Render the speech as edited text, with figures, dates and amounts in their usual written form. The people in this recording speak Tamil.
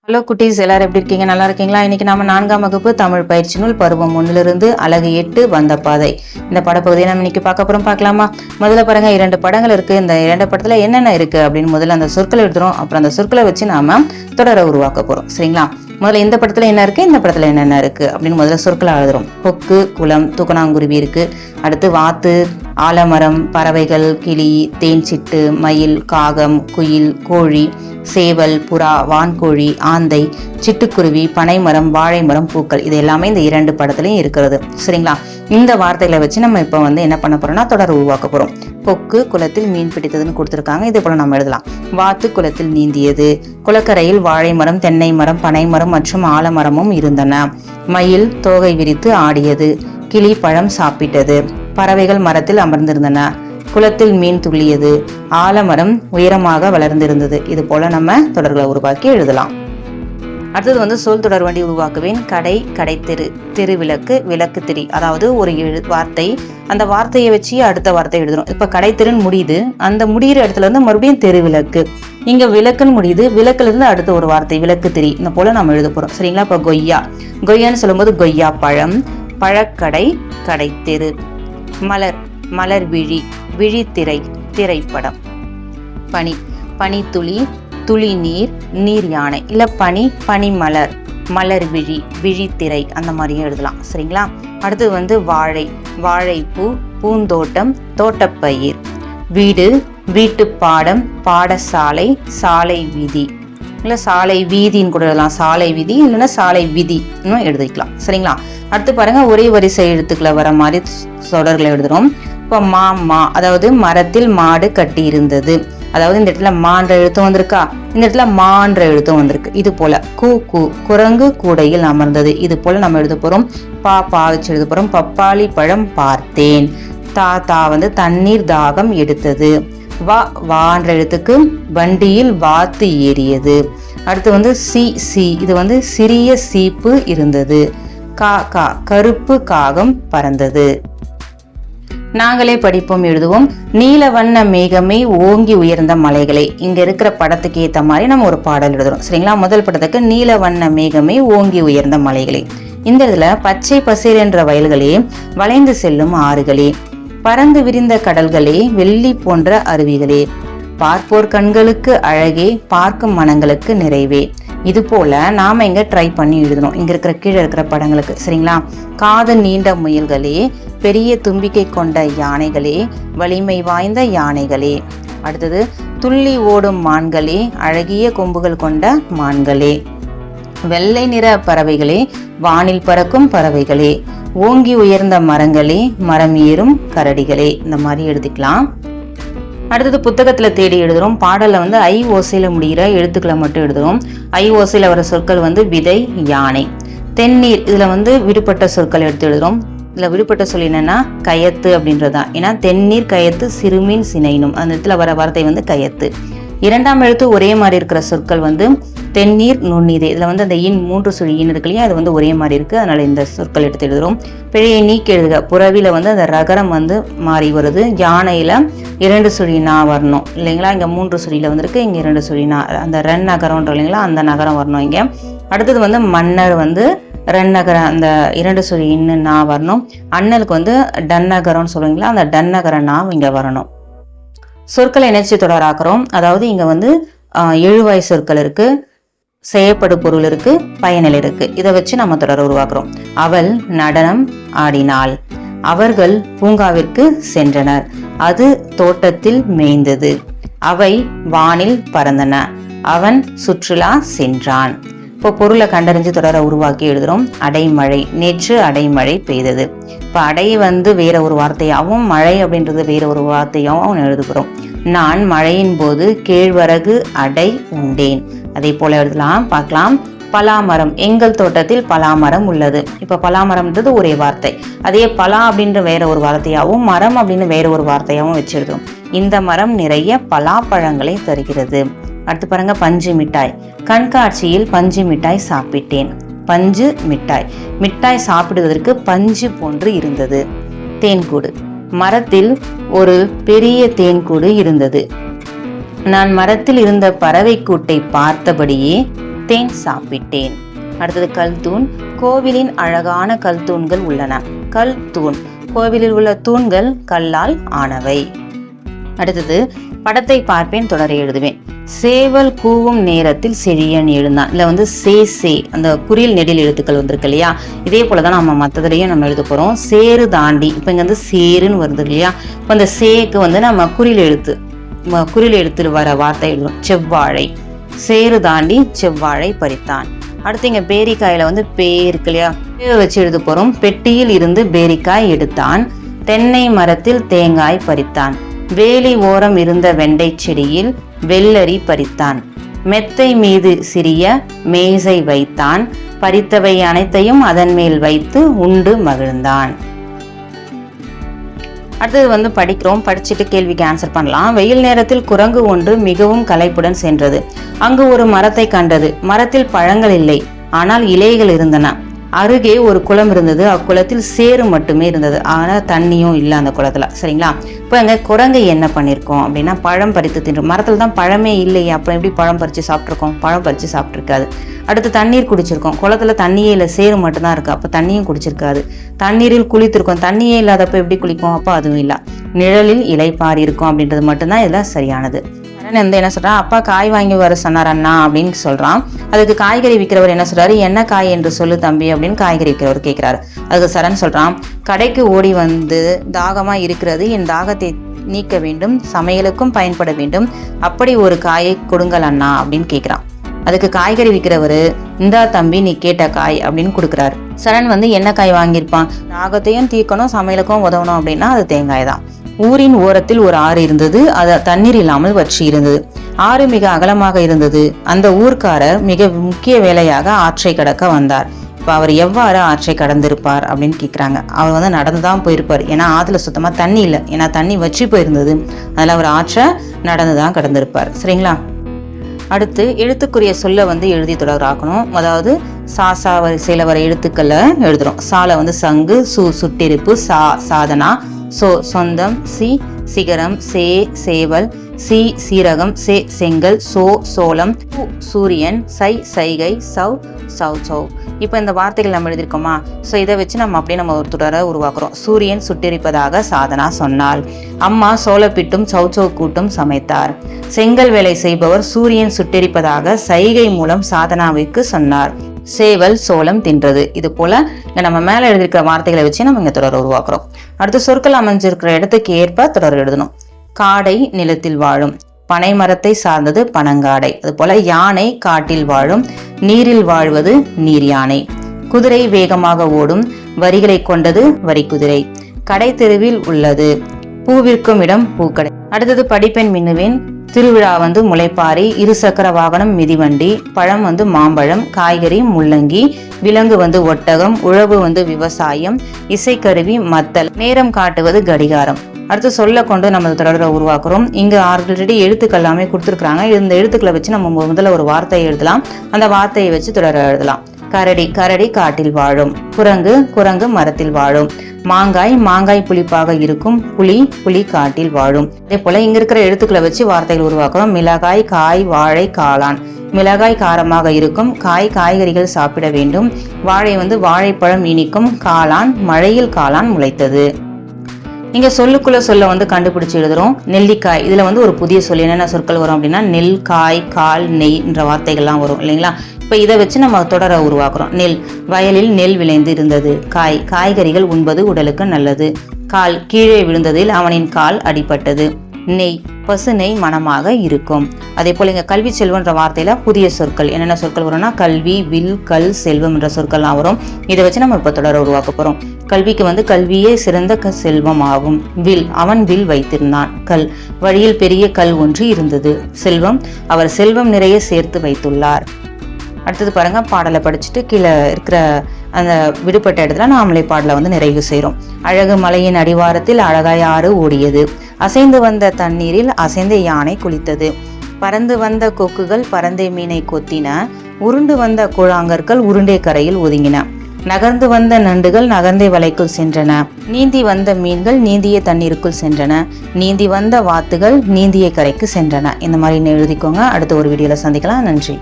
ஹலோ குட்டீஸ், எல்லாரும் எப்படி இருக்கீங்க? நல்லா இருக்கீங்களா? இன்னைக்கு நாம 4ஆம் வகுப்பு தமிழ் பயிற்சி நூல் பருவம் 1 அலகு 8 வந்த பாதை இந்த படப்பகுதியை நம்ம இன்னைக்கு பார்க்கலாமா? முதல்ல பாருங்க, 2 படங்கள் இருக்கு. இந்த 2 படத்துல என்னென்ன இருக்கு அப்படின்னு முதல்ல அந்த சொற்களை எழுதுறோம். அப்புறம் அந்த சொற்களை வச்சு நாம தொடரை உருவாக்க போறோம். சரிங்களா? முதல்ல இந்த படத்துல என்ன இருக்கு, இந்த படத்துல என்னென்ன இருக்கு அப்படின்னு முதல்ல சொற்களை எழுதுறோம். கொக்கு, குளம், தூக்கணாங்குருவி இருக்கு. அடுத்து வாத்து, ஆலமரம், பறவைகள், கிளி, தேன்சிட்டு, மயில், காகம், குயில், கோழி, சேவல், புறா, வான்கோழி, ஆந்தை, சிட்டுக்குருவி, பனைமரம், வாழைமரம், பூக்கள். இது எல்லாமே இந்த 2 படத்துலயும் இருக்கிறது. சரிங்களா? இந்த வார்த்தைகளை வச்சு நம்ம இப்ப என்ன பண்ண போறோம்னா தொடர் உருவாக்க போறோம். கொக்கு குளத்தில் மீன் பிடித்ததுன்னு கொடுத்துருக்காங்க. இது போல நம்ம எழுதலாம். வாத்து குளத்தில் நீந்தியது. குளக்கரையில் வாழைமரம், தென்னை மரம், பனைமரம் மற்றும் ஆலமரமும் இருந்தன. மயில் தோகை விரித்து ஆடியது. கிளி பழம் சாப்பிட்டது. பறவைகள் மரத்தில் அமர்ந்திருந்தன. குளத்தில் மீன் துள்ளியது. ஆலமரம் உயரமாக வளர்ந்திருந்தது. இது போல நம்ம தொடர்களை உருவாக்கி எழுதலாம். அடுத்தது சொல் தொடர் வண்டி உருவாக்குவேன். கடை, கடைத்தெரு, தெருவிளக்கு, விளக்கு திரி. அதாவது ஒரு வார்த்தை, அந்த வார்த்தையை வச்சு அடுத்த வார்த்தை எழுதுறோம். இப்ப கடைத்தெருன்னு முடியுது, அந்த முடிகிற இடத்துல மறுபடியும் தெருவிளக்கு, இங்க விளக்குன்னு முடியுது, விளக்குல இருந்து அடுத்த ஒரு வார்த்தை விளக்கு திரி. இந்த போல நம்ம எழுத போறோம். சரிங்களா? இப்ப கொய்யா, கொய்யான்னு சொல்லும்போது கொய்யா பழம், பழக்கடை, கடைத்தெரு. மலர், மலர் விழி, விழித்திரை, திரைப்படம். பனி, பனித்துளி, துளி நீர், நீர் யானை. இல்ல பனி, பனிமலர், மலர் விழி, விழித்திரை, அந்த மாதிரியும் எழுதலாம். சரிங்களா? அடுத்து வாழை, வாழைப்பூ, பூந்தோட்டம், தோட்டப்பயிர். வீடு, வீட்டுப்பாடம், பாடசாலை, சாலை வீதி. இல்ல சாலை வீதின்னு கூட எழுதலாம். சாலை விதி இல்லைன்னா சாலை விதி எழுதிக்கலாம். சரிங்களா? அடுத்து பாருங்க, ஒரே வரிசை எழுத்துக்களை வர மாதிரி தொடர்களை எழுதுறோம். இப்போ மா, அதாவது மரத்தில் மாடு கட்டி இருந்தது. அதாவது இந்த இடத்துல மான்ற எழுத்தும் வந்திருக்கா, இந்த இடத்துல மான்ற எழுத்தும் வந்திருக்கு. இது போல கூ, குரங்கு கூடையில் அமர்ந்தது. இது போல நம்ம எழுத போறோம். பா வச்சு எழுத போறோம். பப்பாளி பழம் பார்த்தேன். தா தண்ணீர் தாகம் எடுத்தது. வான்ற எழுத்துக்கு வண்டியில் வாத்து ஏறியது. அடுத்து சி, இது சிறிய சீப்பு இருந்தது. கா, கருப்பு காகம் பறந்தது. நாங்களே படிப்போம் எழுதுவோம். நீல வண்ண மேகமே ஓங்கி உயர்ந்த மலைகளே. இங்க இருக்கிற படத்துக்கு ஏத்த மாதிரி நம்ம ஒரு பாடல் எழுதுறோம். சரிங்களா? முதல் படத்துக்கு நீல வண்ண மேகமே ஓங்கி உயர்ந்த மலைகளே. இந்த இதுல பச்சை பசேல் என்ற வயல்களே, வளைந்து செல்லும் ஆறுகளே, பறந்து விரிந்த கடல்களே, வெள்ளி போன்ற அருவிகளே, பார்ப்போர் கண்களுக்கு அழகே, பார்க்கும் மனங்களுக்கு நிறைவே. இது போல நாம இங்க ட்ரை பண்ணி எழுதணும். இங்க இருக்கிற கீழே இருக்கிற படங்களுக்கு. சரிங்களா? காது நீண்ட முயல்களே, பெரிய தும்பிக்கை கொண்ட யானைகளே, வலிமை வாய்ந்த யானைகளே. அடுத்தது துள்ளி ஓடும் மான்களே, அழகிய கொம்புகள் கொண்ட மான்களே. வெள்ளை நிற பறவைகளே, வானில் பறக்கும் பறவைகளே, ஓங்கி உயர்ந்த மரங்களே, மரம் ஏறும் கரடிகளே. இந்த மாதிரி எழுதிக்கலாம். அடுத்தது புத்தகத்துல தேடி எழுதுறோம். பாடல்ல ஐ ஓசையில முடிகிற எழுத்துக்களை மட்டும் எழுதுறோம். ஐ ஓசையில வர சொற்கள் விதை, யானை. தென்னீர், இதுல விடுபட்ட சொற்கள் எடுத்து எழுதுறோம். இதுல விடுபட்ட சொல் என்னன்னா கயத்து அப்படின்றதான். ஏன்னா தென்னீர் கயத்து, சிறுமீன் சினைனும், அந்த இடத்துல வர வார்த்தை கயத்து. 2ஆம் எழுத்து ஒரே மாதிரி இருக்கிற சொற்கள் தென்னீர், நுண்ணிதே. இதுல அந்த இன் 3 சுழி இன் இருக்கு இல்லையா, அது ஒரே மாதிரி இருக்கு. அதனால இந்த சொற்கள் எடுத்து எழுதுறோம். பிழையை நீக்கி எழுதுக. புறவில அந்த ரகரம் மாறி வருது. யானையில 2 சுழி நா வரணும் இல்லைங்களா? இங்க 3 சுழியில இருக்கு, இங்க 2 சுழி நா. அந்த ரன் நகரம் இல்லைங்களா, அந்த நகரம் வரணும் இங்க. அடுத்தது மன்னர் ரன் நகரம், அந்த 2 சுழி இன்னு நா வரணும். அண்ணலுக்கு டன் நகரம்னு சொல்லுவீங்களா, அந்த டன் நகர நா இங்க வரணும். சொற்களை இணைச்சி தொடராக்குறோம். அதாவது இங்க எழுவாய் சொற்கள் இருக்கு, செய்யப்படு பொருள் இருக்கு, பயனில் இருக்கு. இதை வச்சு நம்ம தொடர் உருவாக்குறோம். அவள் நடனம் ஆடினாள். அவர்கள் பூங்காவிற்கு சென்றனர். அது தோட்டத்தில் மேய்ந்தது. அவை வானில் பறந்தன. அவன் சுற்றுலா சென்றான். இப்போ பொருளை கண்டறிஞ்சு தொடர உருவாக்கி எழுதுறோம். அடைமழை, நேற்று அடைமழை பெய்தது. இப்போ அடை வேற ஒரு வார்த்தையாகவும், மழை அப்படின்றது வேற ஒரு வார்த்தையாகவும் எழுதுகிறோம். நான் மழையின் போது கேழ்வரகு அடை உண்டேன். அதே போல எழுதலாம். பார்க்கலாம். பலாமரம், எங்கள் தோட்டத்தில் பலாமரம் உள்ளது. இப்ப பலாமரம்ன்றது ஒரே வார்த்தை. அதே பலா அப்படின்ற வேற ஒரு வார்த்தையாகவும், மரம் அப்படின்னு வேற ஒரு வார்த்தையாகவும் வச்சிருக்கோம். இந்த மரம் நிறைய பலாப்பழங்களை தருகிறது. அடுத்து பாருங்க, பஞ்சு மிட்டாய். கண்காட்சியில் பஞ்சு மிட்டாய் சாப்பிட்டேன். பஞ்சு மிட்டாய், மிட்டாய் சாப்பிடுவதற்கு பஞ்சு போன்று இருந்தது. தேன்கூடு, மரத்தில் ஒரு பெரிய தேன்கூடு இருந்தது. நான் மரத்தில் இருந்த பறவை கூட்டை பார்த்தபடியே தேன் சாப்பிட்டேன். அடுத்தது கல் தூண். கோவிலின் அழகான கல் தூண்கள் உள்ளன. கல் தூண், கோவிலில் உள்ள தூண்கள் கல்லால் ஆனவை. அடுத்தது படத்தை பார்ப்பேன், தொடரை எழுதுவேன். சேவல் கூவும் நேரத்தில் செழியன் எழுந்தான். இதுல வந்து சே அந்த குறில் நெடில் எழுத்துக்கள் வந்திருக்கு இல்லையா, இதே போலதான் நம்ம மற்றதுலையும் நம்ம எழுத போறோம். சேரு தாண்டி, இப்ப இங்க வந்து சேருன்னு வருது இல்லையா, இப்ப அந்த சேக்கு வந்து நம்ம குறில் எழுத்துல வர வார்த்தை எழுதும். செவ்வாழை, சேரு தாண்டி செவ்வாழை பறித்தான். அடுத்து இங்க பேரிக்காயில வந்து பே இருக்கு இல்லையா, பேவை வச்சு எழுத போறோம். பெட்டியில் இருந்து பேரிக்காய் எடுத்தான். தென்னை மரத்தில் தேங்காய் பறித்தான். வேலி ஓரம் இருந்த வெண்டை செடியில் வெள்ளரி பறித்தான். மெத்தை மீது சிறிய மேசை வைத்தான். பறித்தவை அனைத்தையும் அதன் மேல் வைத்து உண்டு மகிழ்ந்தான். அடுத்தது வந்து படிக்கிறோம், படிச்சுட்டு கேள்விக்கு ஆன்சர் பண்ணலாம். வெயில் நேரத்தில் குரங்கு ஒன்று மிகவும் களைப்புடன் சென்றது. அங்கு ஒரு மரத்தை கண்டது. மரத்தில் பழங்கள் இல்லை, ஆனால் இலைகள் இருந்தன. அருகே ஒரு குளம் இருந்தது. அக்குளத்தில் சேறு மட்டுமே இருந்தது, ஆனால் தண்ணியும் இல்லை அந்த குளத்துல. சரிங்களா, இப்போ அங்க குரங்கு என்ன பண்ணிருக்கோம் அப்படின்னா பழம் பறித்து தின்று. மரத்துல தான் பழமே இல்லையே, அப்புறம் எப்படி பழம் பறிச்சு சாப்பிட்ருக்கோம்? பழம் பறிச்சு சாப்பிட்ருக்காது. அடுத்து தண்ணீர் குடிச்சிருக்கோம். குளத்துல தண்ணியே இல்லை, சேறு மட்டும்தான் இருக்கு, அப்ப தண்ணியும் குடிச்சிருக்காது. தண்ணீரில் குளித்திருக்கோம். தண்ணியே இல்லாதப்ப எப்படி குளிக்கும்? அப்போ அதுவும் இல்லை. நிழலில் இலை பாரி இருக்கும் அப்படின்றது மட்டும்தான் இதுல சரியானது. என்ன சொல்றான், அப்பா காய் வாங்கி வர சொன்னார் அண்ணா அப்படின்னு சொல்றான். அதுக்கு காய்கறி விற்கிறவர் என்ன சொல்றாரு, என்ன காய் என்று சொல்லு தம்பி அப்படின்னு காய்கறி விற்கிறவர் கேட்கிறாரு. அதுக்கு சரண் சொல்றான், கடைக்கு ஓடி வந்து தாகமா இருக்கிறது, என் தாகத்தை நீக்க வேண்டும், சமையலுக்கும் பயன்பட வேண்டும், அப்படி ஒரு காயை கொடுங்கள் அண்ணா அப்படின்னு கேட்கிறான். அதுக்கு காய்கறி விற்கிறவரு, இந்தா தம்பி நீ கேட்ட காய் அப்படின்னு கொடுக்குறாரு. சரண் வந்து என்ன காய் வாங்கியிருப்பான், தாகத்தையும் தீர்க்கணும் சமையலுக்கும் உதவணும் அப்படின்னா அது தேங்காய் தான். ஊரின் ஓரத்தில் ஒரு ஆறு இருந்தது. அது தண்ணீர் இல்லாமல் வற்றி இருந்தது. ஆறு மிக அகலமாக இருந்தது. அந்த ஊர்க்காரர் மிக முக்கிய வேலையாக ஆற்றை கடக்க வந்தார். இப்ப அவர் எவ்வாறு ஆற்றை கடந்திருப்பார் அப்படின்னு கேட்கிறாங்க. அவர் வந்து நடந்துதான் போயிருப்பார், ஏன்னா ஆத்துல சுத்தமா தண்ணி இல்லை, ஏன்னா தண்ணி வற்றி போயிருந்தது. அதுல அவர் ஆற்றை நடந்துதான் கடந்திருப்பார். சரிங்களா, அடுத்து எழுத்துக்குரிய சொல்ல வந்து எழுதி தொடராக்கணும். அதாவது சாசா வரிசையில வர எழுத்துக்களை எழுதுறோம். சால வந்து சங்கு, சுட்டிருப்பு, சாதனா, சொந்தம், சிகரம், சேவல், சீரகம், செங்கல், சோளம், சூரியன், சைகை, சௌ. இப்போ இந்த வார்த்தைகள் நம்ம எழுதியிருக்கோமா, ஸோ இதை வச்சு நம்ம அப்படியே நம்ம ஒரு தொடரை உருவாக்குறோம். சூரியன் சுட்டெரிப்பதாக சாதனா சொன்னாள். அம்மா சோளப்பிட்டும் சௌ கூட்டும் சமைத்தார். செங்கல் வேலை செய்பவர் சூரியன் சுட்டெரிப்பதாக சைகை மூலம் சாதனாவிற்கு சொன்னார். சேவல் சோளம் தின்றது. இது போல நம்ம மேல எழுதியிருக்கிற வார்த்தைகளை வச்சு நம்ம இங்க தொடர் உருவாக்குறோம். அடுத்து சொற்கள் அமைஞ்சிருக்கிற இடத்துக்கு ஏற்ப தொடர் எழுதணும். காடை நிலத்தில் வாழும், பனை மரத்தை சார்ந்தது பனங்காடை. அது போல யானை காட்டில் வாழும், நீரில் வாழ்வது நீர் யானை. குதிரை வேகமாக ஓடும், வரிகளை கொண்டது வரிக்குதிரை. கடை தெருவில் உள்ளது, பூவிற்கும் இடம் பூக்கடை. அடுத்தது படிப்பெண் மின்னுவேன். திருவிழா வந்து முளைப்பாரி, இருசக்கர வாகனம் மிதிவண்டி, பழம் வந்து மாம்பழம், காய்கறி முள்ளங்கி, விலங்கு வந்து ஒட்டகம், உழவு வந்து விவசாயம், இசைக்கருவி மத்தல், நேரம் காட்டுவது கடிகாரம். அடுத்து சொல்ல கொண்டு நம்ம தொடரை உருவாக்குறோம். இங்க ஆல்ரெடி எழுத்துக்கள் எல்லாமே கொடுத்துருக்காங்க. இந்த எழுத்துக்களை வச்சு நம்ம முதல்ல ஒரு வார்த்தையை எழுதலாம். அந்த வார்த்தையை வச்சு தொடர எழுதலாம். கரடி காட்டில் வாழும், குரங்கு மரத்தில் வாழும், மாங்காய் புளிப்பாக இருக்கும், புலி காட்டில் வாழும். அதே போல இங்க இருக்கிற எழுத்துக்களை வச்சு வார்த்தைகள் உருவாக்குறோம். மிளகாய், காய், வாழை, காளான். மிளகாய் காரமாக இருக்கும், காய்கறிகள் சாப்பிட வேண்டும், வாழை வந்து வாழைப்பழம் இனிக்கும், காளான் மழையில் காளான் முளைத்தது. இங்க சொல்லுக்குள்ள சொல்ல வந்து கண்டுபிடிச்சு எழுதுறோம். நெல்லிக்காய், இதுல வந்து ஒரு புதிய சொல் என்னென்ன சொற்கள் வரும் அப்படின்னா நெல், காய், கால், நெய் என்ற வார்த்தைகள்லாம் வரும் இல்லைங்களா. இப்ப இதை வச்சு நம்ம தொடரை உருவாக்குறோம். நெல், வயலில் நெல் விளைந்து இருந்தது. காய்கறிகள் உண்பது உடலுக்கு நல்லது. கால், கீழே விழுந்ததில் அவனின் கால் அடிபட்டது. நெய், பசு நெய் மனமாக இருக்கும். அதே போல இங்க கல்வி செல்வம்ன்ற வார்த்தையில புதிய சொற்கள் என்னென்ன சொற்கள் வரும்னா கல்வி, வில், கல், செல்வம் என்ற சொற்கள்லாம் வரும். இதை வச்சு நம்ம இப்ப தொடர உருவாக்க போறோம். கல்விக்கு வந்து கல்வியே சிறந்த செல்வம் ஆகும். வில், அவன் வில் வைத்திருந்தான். கல், வழியில் பெரிய கல் ஒன்று இருந்தது. செல்வம், அவர் செல்வம் நிறைய சேர்த்து வைத்துள்ளார். அடுத்தது பாருங்க, பாடலை படிச்சுட்டு கீழே இருக்கிற அந்த விடுபட்ட இடத்துல நாமளே பாடலை வந்து நிறைவு செய்கிறோம். அழகு மலையின் அடிவாரத்தில் அழகாய் ஆறு ஓடியது. அசைந்து வந்த தண்ணீரில் அசைந்த யானை குளித்தது. பறந்து வந்த கொக்குகள் பறந்தை மீனை கொத்தின. உருண்டு வந்த கூழாங்கற்கள் உருண்டை கரையில் ஒதுங்கின. நகர்ந்து வந்த நண்டுகள் நகர்ந்தை வலைக்குள் சென்றன. நீந்தி வந்த மீன்கள் நீந்திய தண்ணீருக்குள் சென்றன. நீந்தி வந்த வாத்துகள் நீந்திய கரைக்கு சென்றன. இந்த மாதிரி எழுதிக்கோங்க. அடுத்த ஒரு வீடியோல சந்திக்கலாம். நன்றி.